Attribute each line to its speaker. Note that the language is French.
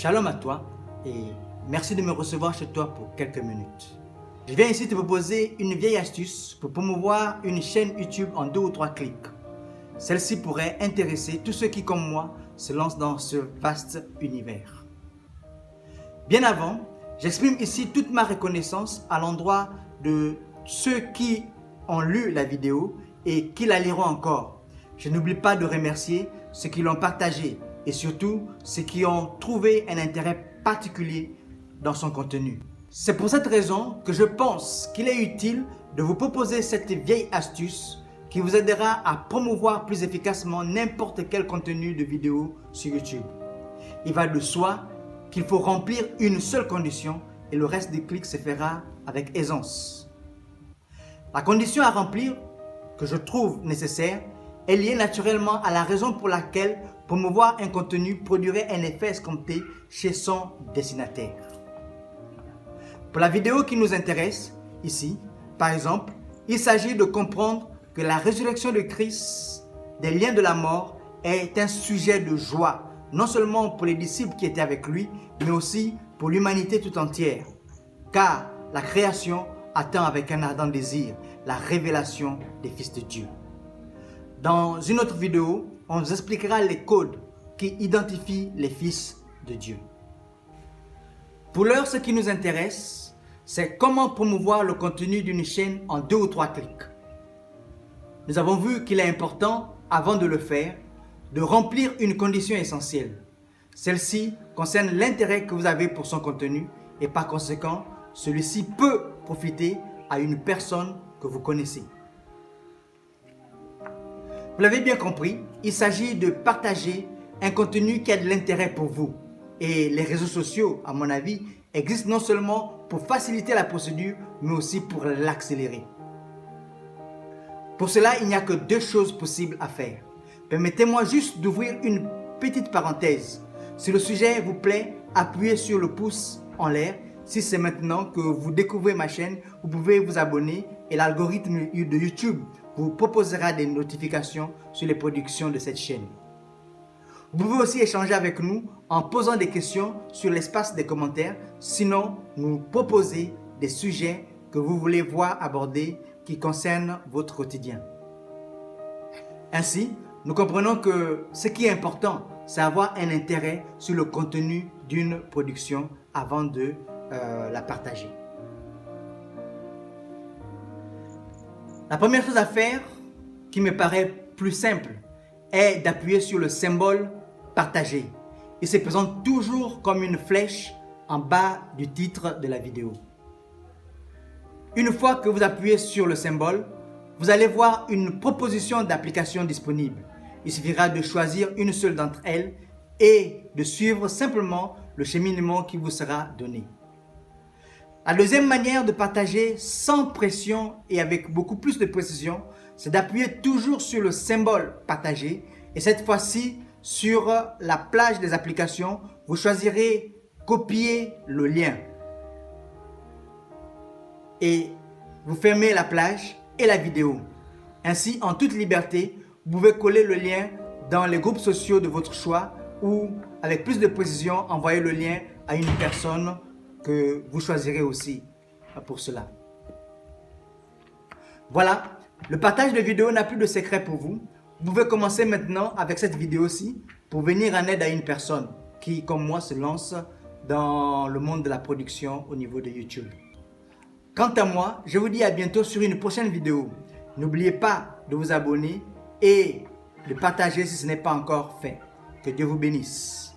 Speaker 1: Shalom à toi et merci de me recevoir chez toi pour quelques minutes. Je viens ici te proposer une vieille astuce pour promouvoir une chaîne YouTube en 2 ou 3 clics. Celle-ci pourrait intéresser tous ceux qui, comme moi, se lancent dans ce vaste univers. Bien avant, j'exprime ici toute ma reconnaissance à l'endroit de ceux qui ont lu la vidéo et qui la liront encore. Je n'oublie pas de remercier ceux qui l'ont partagée et surtout ceux qui ont trouvé un intérêt particulier dans son contenu. C'est pour cette raison que je pense qu'il est utile de vous proposer cette vieille astuce qui vous aidera à promouvoir plus efficacement n'importe quel contenu de vidéo sur YouTube. Il va de soi qu'il faut remplir une seule condition et le reste des clics se fera avec aisance. La condition à remplir, que je trouve nécessaire, est liée naturellement à la raison pour laquelle promouvoir un contenu produirait un effet escompté chez son destinataire. Pour la vidéo qui nous intéresse, ici, par exemple, il s'agit de comprendre que la résurrection de Christ des liens de la mort est un sujet de joie, non seulement pour les disciples qui étaient avec lui, mais aussi pour l'humanité tout entière. Car la création attend avec un ardent désir la révélation des fils de Dieu. Dans une autre vidéo, on vous expliquera les codes qui identifient les fils de Dieu. Pour l'heure, ce qui nous intéresse, c'est comment promouvoir le contenu d'une chaîne en 2 ou 3 clics. Nous avons vu qu'il est important, avant de le faire, de remplir une condition essentielle. Celle-ci concerne l'intérêt que vous avez pour son contenu et par conséquent, celui-ci peut profiter à une personne que vous connaissez. Vous l'avez bien compris, il s'agit de partager un contenu qui a de l'intérêt pour vous. Et les réseaux sociaux, à mon avis, existent non seulement pour faciliter la procédure, mais aussi pour l'accélérer. Pour cela, il n'y a que 2 choses possibles à faire. Permettez-moi juste d'ouvrir une petite parenthèse. Si le sujet vous plaît, appuyez sur le pouce en l'air. Si c'est maintenant que vous découvrez ma chaîne, vous pouvez vous abonner et l'algorithme de YouTube vous proposera des notifications sur les productions de cette chaîne. Vous pouvez aussi échanger avec nous en posant des questions sur l'espace des commentaires, sinon nous proposer des sujets que vous voulez voir abordés qui concernent votre quotidien. Ainsi, nous comprenons que ce qui est important, c'est avoir un intérêt sur le contenu d'une production avant de la partager. La première chose à faire, qui me paraît plus simple, est d'appuyer sur le symbole partager. Il se présente toujours comme une flèche en bas du titre de la vidéo. Une fois que vous appuyez sur le symbole, vous allez voir une proposition d'application disponible. Il suffira de choisir une seule d'entre elles et de suivre simplement le cheminement qui vous sera donné. La deuxième manière de partager sans pression et avec beaucoup plus de précision, c'est d'appuyer toujours sur le symbole partager et cette fois-ci sur la plage des applications, vous choisirez copier le lien et vous fermez la plage et la vidéo. Ainsi, en toute liberté, vous pouvez coller le lien dans les groupes sociaux de votre choix ou avec plus de précision, envoyer le lien à une personne que vous choisirez aussi pour cela. Voilà, le partage de vidéos n'a plus de secret pour vous. Vous pouvez commencer maintenant avec cette vidéo-ci pour venir en aide à une personne qui, comme moi, se lance dans le monde de la production au niveau de YouTube. Quant à moi, je vous dis à bientôt sur une prochaine vidéo. N'oubliez pas de vous abonner et de partager si ce n'est pas encore fait. Que Dieu vous bénisse.